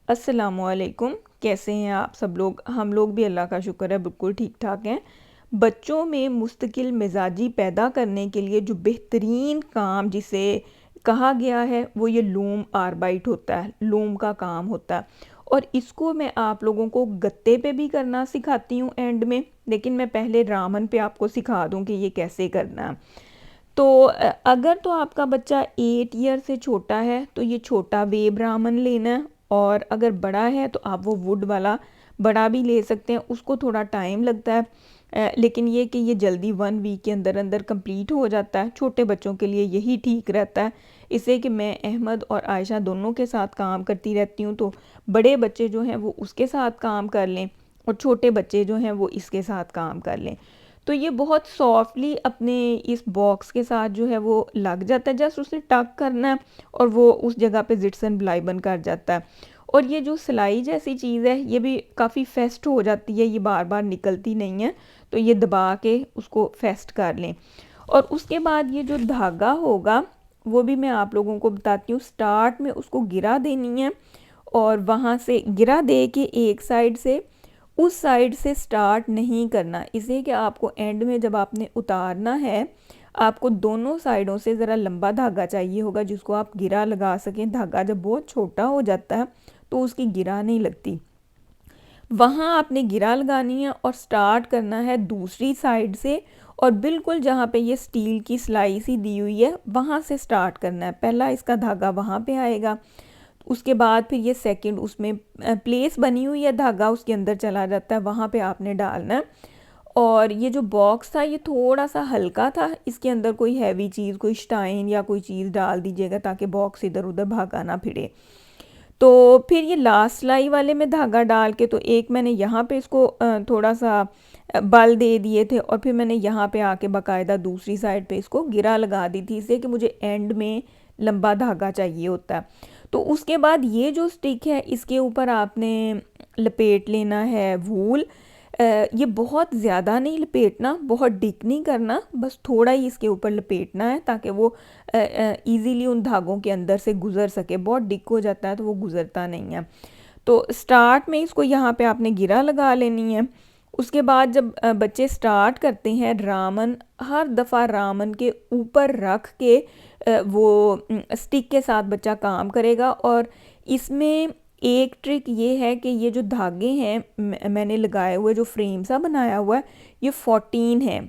अस्सलामुअलैकुम। कैसे हैं आप सब लोग? हम लोग भी अल्लाह का शुक्र है बिल्कुल ठीक ठाक हैं। बच्चों में मुस्तकिल मिजाजी पैदा करने के लिए जो बेहतरीन काम जिसे कहा गया है वो ये लूम आर्बाइट होता है, लूम का काम होता है। और इसको मैं आप लोगों को गत्ते पे भी करना सिखाती हूँ एंड में, लेकिन मैं पहले रामन पे आपको सिखा दूँ कि ये कैसे करना है। तो अगर तो आपका बच्चा 8 ईयर से छोटा है तो ये छोटा वेब रामन लेना है, और अगर बड़ा है तो आप वो वुड वाला बड़ा भी ले सकते हैं। उसको थोड़ा टाइम लगता है, लेकिन ये कि ये जल्दी 1 वीक के अंदर अंदर कंप्लीट हो जाता है। छोटे बच्चों के लिए यही ठीक रहता है। इससे कि मैं अहमद और आयशा दोनों के साथ काम करती रहती हूँ, तो बड़े बच्चे जो हैं वो उसके साथ काम कर लें और छोटे बच्चे जो हैं वो इसके साथ काम कर लें। तो ये बहुत सॉफ्टली अपने इस बॉक्स के साथ जो है वो लग जाता है। जस्ट उसे टक करना है और वो उस जगह पे जिट्सन ब्लाइबन कर जाता है। और ये जो सिलाई जैसी चीज़ है ये भी काफ़ी फेस्ट हो जाती है, ये बार बार निकलती नहीं है। तो ये दबा के उसको फेस्ट कर लें। और उसके बाद ये जो धागा होगा वो भी मैं आप लोगों को बताती हूँ। स्टार्ट में उसको गिरा देनी है और वहाँ से गिरा दे के एक साइड से उस साइड से स्टार्ट नहीं करना। इसे कि आपको एंड में जब आपने उतारना है आपको दोनों साइडों से ज़रा लंबा धागा चाहिए होगा जिसको आप गिरा लगा सकें। धागा जब बहुत छोटा हो जाता है तो उसकी गिरा नहीं लगती। वहाँ आपने गिरा लगानी है और स्टार्ट करना है दूसरी साइड से, और बिल्कुल जहाँ पे ये स्टील की सिलाई सी दी हुई है वहाँ से स्टार्ट करना है। पहला इसका धागा वहाँ पे आएगा, उसके बाद फिर ये सेकंड उसमें प्लेस बनी हुई है, धागा उसके अंदर चला जाता है, वहाँ पे आपने डालना है। और ये जो बॉक्स था ये थोड़ा सा हल्का था, इसके अंदर कोई हैवी चीज़, कोई स्टाइन या कोई चीज़ डाल दीजिएगा ताकि बॉक्स इधर उधर भागा ना फिरे। तो फिर ये लास्ट सिलाई वाले में धागा डाल के, तो एक मैंने यहाँ पे इसको थोड़ा सा बल दे दिए थे और फिर मैंने यहाँ पे आके बाकायदा दूसरी साइड पे इसको गिरा लगा दी थी, इसलिए कि मुझे एंड में लंबा धागा चाहिए होता है। तो उसके बाद ये जो स्टिक है इसके ऊपर आपने लपेट लेना है वूल। ये बहुत ज़्यादा नहीं लपेटना, बहुत डिक नहीं करना, बस थोड़ा ही इसके ऊपर लपेटना है ताकि वो इजीली उन धागों के अंदर से गुज़र सके। बहुत डिक हो जाता है तो वो गुज़रता नहीं है। तो स्टार्ट में इसको यहाँ पे आपने गिरा लगा लेनी है। उसके बाद जब बच्चे स्टार्ट करते हैं रामन, हर दफ़ा रामन के ऊपर रख के वो स्टिक के साथ बच्चा काम करेगा। और इसमें एक ट्रिक ये है कि ये जो धागे हैं मैंने लगाए हुए, जो फ्रेम सा बनाया हुआ है, ये 14 है।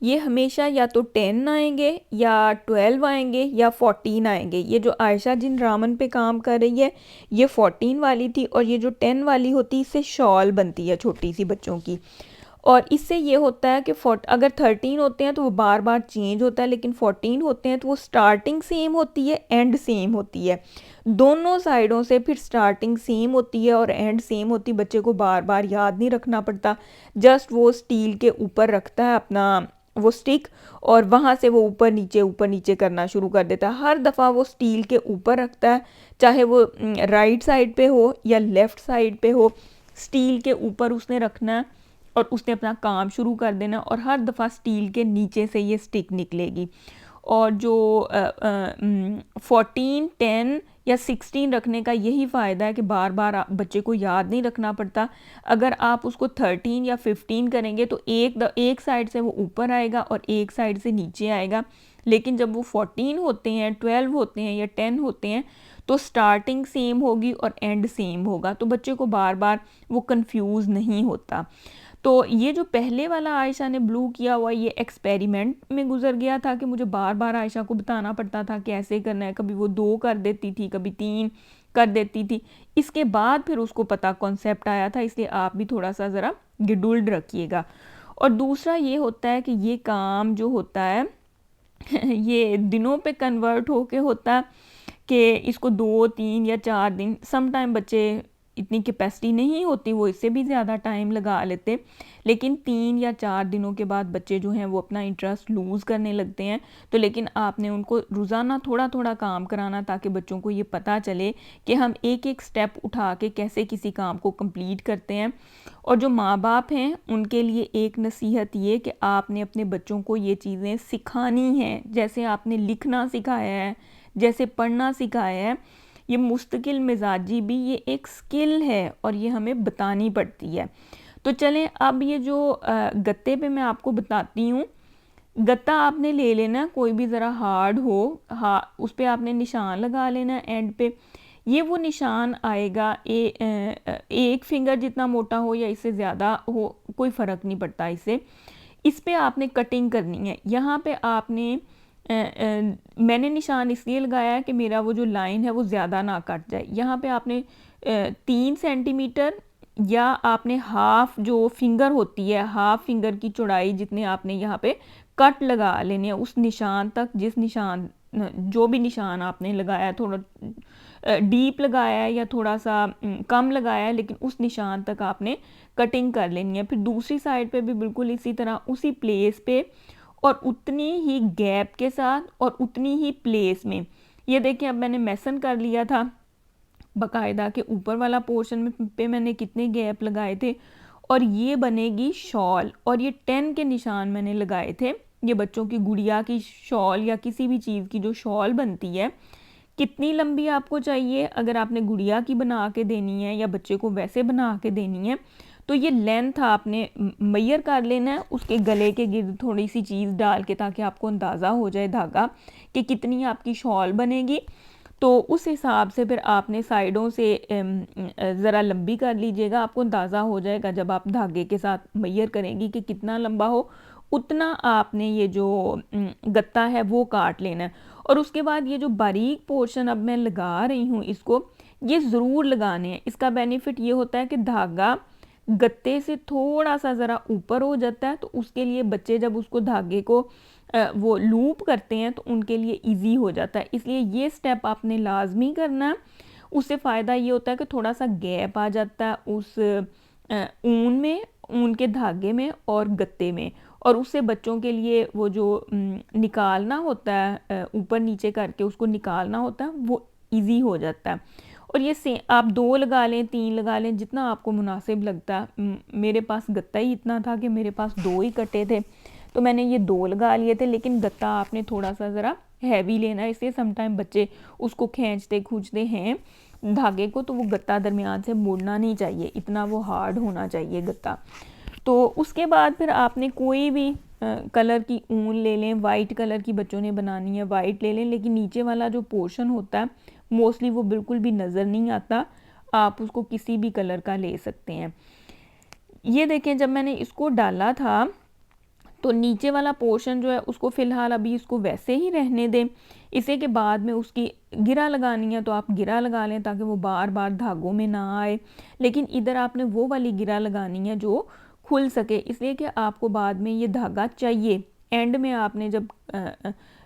ये हमेशा या तो 10 आएंगे या 12 आएंगे या 14 आएंगे। ये जो आयशा जिन रामन पे काम कर रही है ये 14 वाली थी, और ये जो 10 वाली होती है इससे शॉल बनती है छोटी सी बच्चों की। और इससे ये होता है कि अगर 13 होते हैं तो वो बार बार चेंज होता है, लेकिन 14 होते हैं तो वो स्टार्टिंग सेम होती है, एंड सेम होती है। दोनों साइडों से फिर स्टार्टिंग सेम होती है और एंड सेम होती है। बच्चे को बार बार याद नहीं रखना पड़ता, जस्ट वो स्टील के ऊपर रखता है अपना वो स्टिक, और वहाँ से वो ऊपर नीचे करना शुरू कर देता है। हर दफ़ा वो स्टील के ऊपर रखता है, चाहे वो राइट साइड पे हो या लेफ़्ट साइड पे हो, स्टील के ऊपर उसने रखना है और उसने अपना काम शुरू कर देना। और हर दफ़ा स्टील के नीचे से ये स्टिक निकलेगी। और जो 14, 10 या 16 रखने का यही फ़ायदा है कि बार बार बच्चे को याद नहीं रखना पड़ता। अगर आप उसको 13 या 15 करेंगे तो एक साइड से वो ऊपर आएगा और एक साइड से नीचे आएगा। लेकिन जब वो 14 होते हैं, 12 होते हैं या 10 होते हैं तो स्टार्टिंग सेम होगी और एंड सेम होगा, तो बच्चे को बार बार वो कंफ्यूज नहीं होता। तो ये जो पहले वाला आयशा ने ब्लू किया हुआ ये एक्सपेरिमेंट में गुजर गया था कि मुझे बार बार आयशा को बताना पड़ता था कैसे करना है। कभी वो 2 कर देती थी, कभी 3 कर देती थी। इसके बाद फिर उसको पता कॉन्सेप्ट आया था, इसलिए आप भी थोड़ा सा ज़रा गिडुल्ड रखिएगा। और दूसरा ये होता है कि ये काम जो होता है ये दिनों पे कन्वर्ट होके होता है कि इसको 2, 3 या 4 दिन, सम टाइम बच्चे इतनी कैपेसिटी नहीं होती, वो इससे भी ज़्यादा टाइम लगा लेते, लेकिन 3 या 4 दिनों के बाद बच्चे जो हैं वो अपना इंटरेस्ट लूज़ करने लगते हैं। तो लेकिन आपने उनको रोज़ाना थोड़ा थोड़ा काम कराना ताकि बच्चों को ये पता चले कि हम एक एक स्टेप उठा के कैसे किसी काम को कंप्लीट करते हैं। और जो माँ बाप हैं उनके लिए एक नसीहत ये कि आपने अपने बच्चों को ये चीज़ें सिखानी हैं। जैसे आपने लिखना सिखाया है, जैसे पढ़ना सिखाया है, ये मुस्तकिल मिजाजी भी ये एक स्किल है और ये हमें बतानी पड़ती है। तो चलें अब ये जो गत्ते पे मैं आपको बताती हूँ। गत्ता आपने ले लेना, कोई भी ज़रा हार्ड हो, उस पर आपने निशान लगा लेना एंड पे। ये वो निशान आएगा एक फिंगर जितना मोटा हो या इससे ज़्यादा हो, कोई फ़र्क नहीं पड़ता इससे। इस पे आपने कटिंग करनी है। यहाँ पे आपने मैंने निशान इसलिए लगाया है कि मेरा वो जो लाइन है वो ज़्यादा ना कट जाए। यहाँ पे आपने 3 सेंटीमीटर या आपने हाफ जो फिंगर होती है, हाफ फिंगर की चौड़ाई जितने आपने यहाँ पे कट लगा लेने हैं उस निशान तक, जिस निशान जो भी निशान आपने लगाया, थोड़ा डीप लगाया है या थोड़ा सा कम लगाया है, लेकिन उस निशान तक आपने कटिंग कर लेनी है। फिर दूसरी साइड पे भी बिल्कुल इसी तरह उसी प्लेस पे और उतनी ही गैप के साथ और उतनी ही प्लेस में। ये देखिए अब मैंने मेसन कर लिया था बाकायदा के ऊपर वाला पोर्शन में पे मैंने कितने गैप लगाए थे, और ये बनेगी शॉल। और ये 10 के निशान मैंने लगाए थे। ये बच्चों की गुड़िया की शॉल या किसी भी चीज़ की जो शॉल बनती है, कितनी लंबी आपको चाहिए, अगर आपने गुड़िया की बना के देनी है या बच्चे को वैसे बना के देनी है तो ये लेंथ आपने मैयर कर लेना है, उसके गले के गिर्द थोड़ी सी चीज़ डाल के, ताकि आपको अंदाज़ा हो जाए धागा कि कितनी आपकी शॉल बनेगी। तो उस हिसाब से फिर आपने साइडों से ज़रा लंबी कर लीजिएगा। आपको अंदाज़ा हो जाएगा जब आप धागे के साथ मैयर करेंगी कि कितना लंबा हो, उतना आपने ये जो गत्ता है वो काट लेना है। और उसके बाद ये जो बारीक पोर्शन अब मैं लगा रही हूँ इसको, ये ज़रूर लगाने हैं। इसका बेनिफिट ये होता है कि धागा गत्ते से थोड़ा सा ज़रा ऊपर हो जाता है, तो उसके लिए बच्चे जब उसको धागे को वो लूप करते हैं तो उनके लिए इजी हो जाता है। इसलिए ये स्टेप आपने लाजमी करना है। उससे फ़ायदा ये होता है कि थोड़ा सा गैप आ जाता है उस ऊन में, ऊन के धागे में और गत्ते में, और उससे बच्चों के लिए वो जो निकालना होता है, ऊपर नीचे करके उसको निकालना होता है, वो इजी हो जाता है। और ये से आप 2 लगा लें, 3 लगा लें, जितना आपको मुनासिब लगता है। मेरे पास गत्ता ही इतना था कि मेरे पास 2 ही कटे थे, तो मैंने ये 2 लगा लिए थे। लेकिन गत्ता आपने थोड़ा सा ज़रा हैवी लेना है, इसलिए समटाइम बच्चे उसको खींचते खूंचते हैं धागे को, तो वो गत्ता दरमियान से मुड़ना नहीं चाहिए, इतना वो हार्ड होना चाहिए गत्ता। तो उसके बाद फिर आपने कोई भी कलर की ऊन ले लें, वाइट कलर की बच्चों ने बनानी है वाइट ले लें, लेकिन नीचे वाला जो पोर्शन होता है मोस्टली वो बिल्कुल भी नज़र नहीं आता, आप उसको किसी भी कलर का ले सकते हैं। ये देखें जब मैंने इसको डाला था तो नीचे वाला पोर्शन जो है उसको फ़िलहाल अभी इसको वैसे ही रहने दें। इसे के बाद में उसकी गिरा लगानी है तो आप गिरा लगा लें ताकि वो बार बार धागों में ना आए। लेकिन इधर आपने वो वाली गिरा लगानी है जो खुल सके, इसलिए कि आपको बाद में ये धागा चाहिए। एंड में आपने जब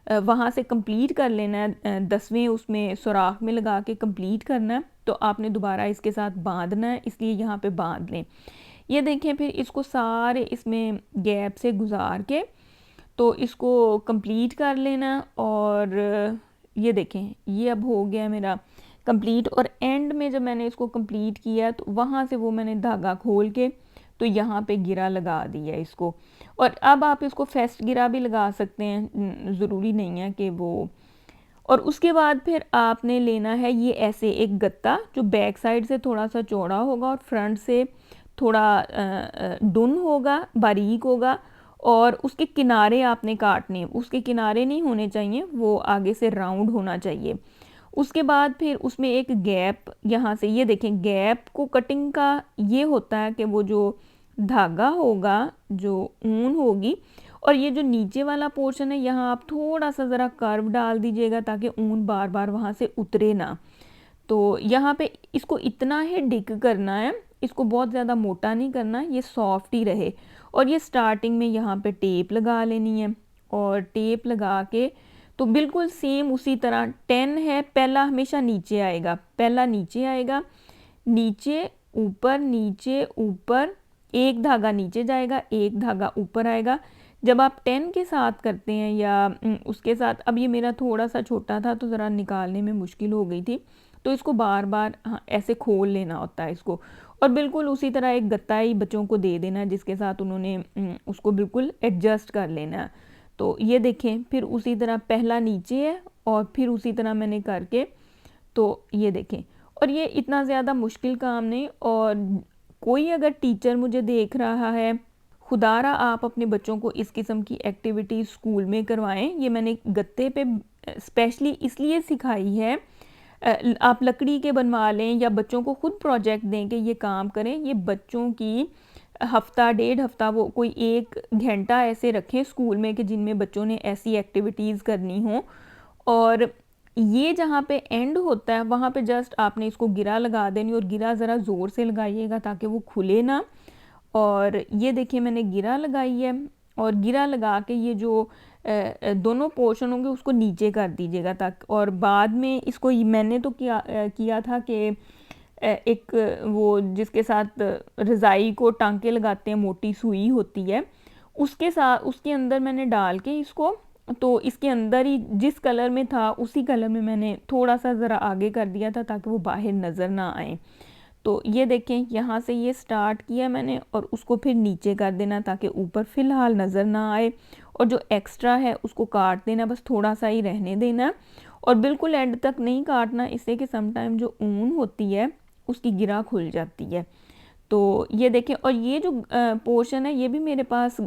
वहाँ से कंप्लीट कर लेना है, 10वें उसमें सुराख में लगा के कंप्लीट करना है, तो आपने दोबारा इसके साथ बांधना है, इसलिए यहाँ पे बांध लें। ये देखें फिर इसको सारे इसमें गैप से गुजार के तो इसको कंप्लीट कर लेना। और ये देखें ये अब हो गया मेरा कंप्लीट। और एंड में जब मैंने इसको कंप्लीट किया तो वहाँ से वो मैंने धागा खोल के तो यहाँ पे गिरा लगा दिया इसको। और अब आप इसको फेस्ट गिरा भी लगा सकते हैं, ज़रूरी नहीं है कि वो। और उसके बाद फिर आपने लेना है ये ऐसे एक गत्ता जो बैक साइड से थोड़ा सा चौड़ा होगा और फ्रंट से थोड़ा डुन होगा, बारीक होगा, और उसके किनारे आपने काटने, उसके किनारे नहीं होने चाहिए, वो आगे से राउंड होना चाहिए। उसके बाद फिर उसमें एक गैप, यहाँ से ये देखें गैप को कटिंग का ये होता है कि वो जो धागा होगा, जो ऊन होगी, और ये जो नीचे वाला पोर्शन है यहाँ आप थोड़ा सा ज़रा कर्व डाल दीजिएगा ताकि ऊन बार बार वहाँ से उतरे ना। तो यहाँ पे इसको इतना ही डिक करना है, इसको बहुत ज़्यादा मोटा नहीं करना, ये सॉफ्ट ही रहे। और ये स्टार्टिंग में यहाँ पे टेप लगा लेनी है, और टेप लगा के तो बिल्कुल सेम उसी तरह 10 है, पहला हमेशा नीचे आएगा, पहला नीचे आएगा, नीचे ऊपर, एक धागा नीचे जाएगा, एक धागा ऊपर आएगा। जब आप 10 के साथ करते हैं या उसके साथ, अब ये मेरा थोड़ा सा छोटा था तो ज़रा निकालने में मुश्किल हो गई थी, तो इसको बार बार ऐसे खोल लेना होता है इसको। और बिल्कुल उसी तरह एक गत्ता ही बच्चों को दे देना है जिसके साथ उन्होंने उसको बिल्कुल एडजस्ट कर लेना है। तो ये देखें फिर उसी तरह पहला नीचे है और फिर उसी तरह मैंने करके तो ये देखें, और ये इतना ज़्यादा मुश्किल काम नहीं। और कोई अगर टीचर मुझे देख रहा है, खुदारा आप अपने बच्चों को इस किस्म की एक्टिविटीज़ स्कूल में करवाएं। ये मैंने गत्ते पे स्पेशली इसलिए सिखाई है। आप लकड़ी के बनवा लें या बच्चों को खुद प्रोजेक्ट दें कि ये काम करें। ये बच्चों की हफ्ता 1.5 हफ्ता वो कोई 1 घंटा ऐसे रखें स्कूल में कि जिनमें बच्चों ने ऐसी एक्टिविटीज़ करनी हो। और ये जहाँ पे एंड होता है वहाँ पे जस्ट आपने इसको गिरा लगा देनी, और गिरा ज़रा ज़ोर से लगाइएगा ताकि वो खुले ना। और ये देखिए मैंने गिरा लगाई है, और गिरा लगा के ये जो दोनों पोर्शन होंगे उसको नीचे कर दीजिएगा ताकि, और बाद में इसको मैंने तो किया था कि एक वो जिसके साथ रज़ाई को टांके लगाते हैं, मोटी सुई होती है, उसके साथ उसके अंदर मैंने डाल के इसको, तो इसके अंदर ही जिस कलर में था उसी कलर में मैंने थोड़ा सा ज़रा आगे कर दिया था ताकि वो बाहर नज़र ना आए। तो ये देखें यहाँ से ये स्टार्ट किया मैंने, और उसको फिर नीचे कर देना ताकि ऊपर फ़िलहाल नज़र ना आए, और जो एक्स्ट्रा है उसको काट देना, बस थोड़ा सा ही रहने देना, और बिल्कुल एंड तक नहीं काटना, इससे कि समटाइम जो ऊन होती है उसकी गिरा खुल जाती है। तो ये देखें, और ये जो पोर्शन है ये भी मेरे पास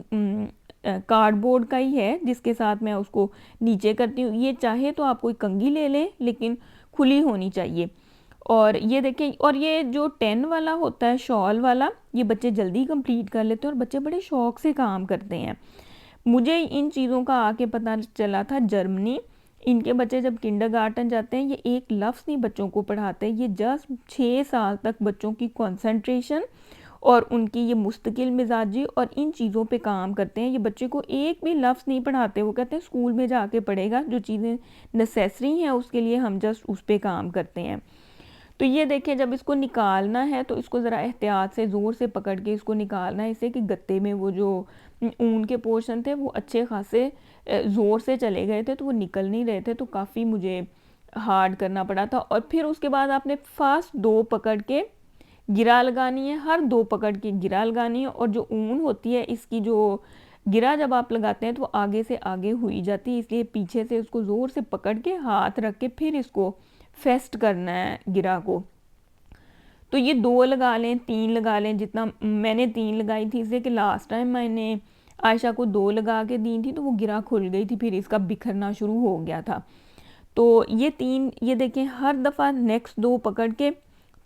कार्डबोर्ड का ही है जिसके साथ मैं उसको नीचे करती हूँ। ये चाहे तो आप कोई कंघी ले लें, लेकिन खुली होनी चाहिए। और ये देखें, और ये जो 10 वाला होता है शॉल वाला, ये बच्चे जल्दी कंप्लीट कर लेते हैं और बच्चे बड़े शौक से काम करते हैं। मुझे इन चीज़ों का आके पता चला था जर्मनी, इनके बच्चे जब किंडरगार्टन जाते हैं ये एक लफ्ज़ नहीं बच्चों को पढ़ाते, ये जस्ट 6 साल तक बच्चों की कंसंट्रेशन और उनकी ये मुस्तकिल मिजाजी और इन चीज़ों पे काम करते हैं। ये बच्चे को एक भी लफ्ज़ नहीं पढ़ाते, वो कहते हैं स्कूल में जाके पढ़ेगा, जो चीज़ें नेसेसरी हैं उसके लिए हम जस्ट उस पर काम करते हैं। तो ये देखिए, जब इसको निकालना है तो इसको ज़रा एहतियात से ज़ोर से पकड़ के इसको निकालना है, इससे कि गत्ते में वो जो ऊन के पोर्शन थे वो अच्छे खासे ज़ोर से चले गए थे, तो वो निकल नहीं रहे थे, तो काफ़ी मुझे हार्ड करना पड़ा था। और फिर उसके बाद आपने फास्ट 2 पकड़ के गिरा लगानी है, हर 2 पकड़ के गिरा लगानी है। और जो ऊन होती है इसकी जो गिरा जब आप लगाते हैं तो वो आगे से आगे हुई जाती है, इसलिए पीछे से उसको ज़ोर से पकड़ के हाथ रख के फिर इसको फेस्ट करना है गिरा को। तो ये 2 लगा लें, 3 लगा लें, जितना मैंने 3 लगाई थी, इसलिए कि लास्ट टाइम मैंने आयशा को 2 लगा के दी थी तो वो गिरा खुल गई थी, फिर इसका बिखरना शुरू हो गया था। तो ये 3, ये देखें, हर दफ़ा नेक्स्ट 2 पकड़ के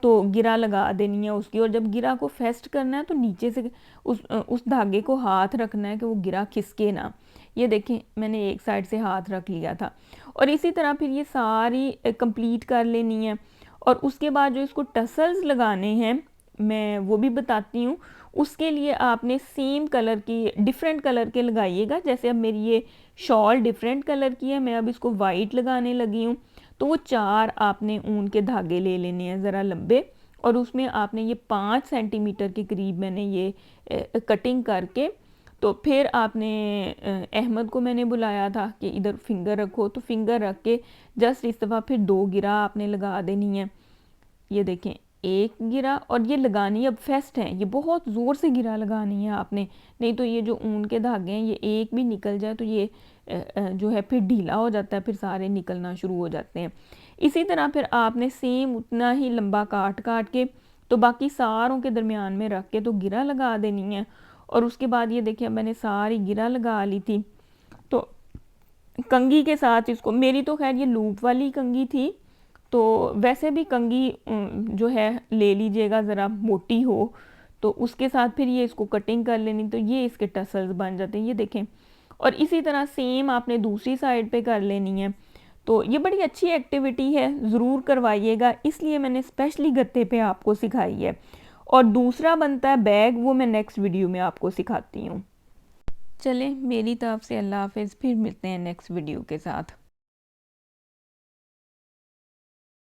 तो गिरा लगा देनी है उसकी। और जब गिरा को फेस्ट करना है तो नीचे से उस धागे को हाथ रखना है कि वो गिरा खिसके ना। ये देखें मैंने एक साइड से हाथ रख लिया था, और इसी तरह फिर ये सारी कंप्लीट कर लेनी है। और उसके बाद जो इसको टसल्स लगाने हैं मैं वो भी बताती हूँ। उसके लिए आपने सेम कलर की, डिफरेंट कलर के लगाइएगा। जैसे अब मेरी ये शॉल डिफरेंट कलर की है, मैं अब इसको वाइट लगाने लगी हूँ, तो वो 4 आपने ऊन के धागे ले लेने हैं ज़रा लंबे, और उसमें आपने ये 5 सेंटीमीटर के करीब मैंने ये कटिंग करके, तो फिर आपने अहमद को मैंने बुलाया था कि इधर फिंगर रखो, तो फिंगर रख के जस्ट इस दफ़ा फिर 2 गिरा आपने लगा देनी है। ये देखें, 1 गिरा, और ये लगानी अब फेस्ट है, ये बहुत ज़ोर से गिरा लगानी है आपने, नहीं तो ये जो ऊन के धागे हैं ये एक भी निकल जाए तो ये जो है फिर ढीला हो जाता है, फिर सारे निकलना शुरू हो जाते हैं। इसी तरह फिर आपने सेम उतना ही लंबा काट के तो बाकी सारों के दरमियान में रख के तो गिरा लगा देनी है। और उसके बाद ये देखिए मैंने सारी गिरा लगा ली थी, तो कंघी के साथ इसको, मेरी तो खैर ये लूप वाली कंघी थी, तो वैसे भी कंघी जो है ले लीजिएगा ज़रा मोटी हो, तो उसके साथ फिर ये इसको कटिंग कर लेनी, तो ये इसके टसल्स बन जाते हैं। ये देखें, और इसी तरह सेम आपने दूसरी साइड पे कर लेनी है। तो ये बड़ी अच्छी एक्टिविटी है, ज़रूर करवाइएगा, इसलिए मैंने स्पेशली गत्ते पे आपको सिखाई है। और दूसरा बनता है बैग, वो मैं नेक्स्ट वीडियो में आपको सिखाती हूँ। चलें, मेरी तरफ से अल्लाह हाफ़िज़, फिर मिलते हैं नेक्स्ट वीडियो के साथ।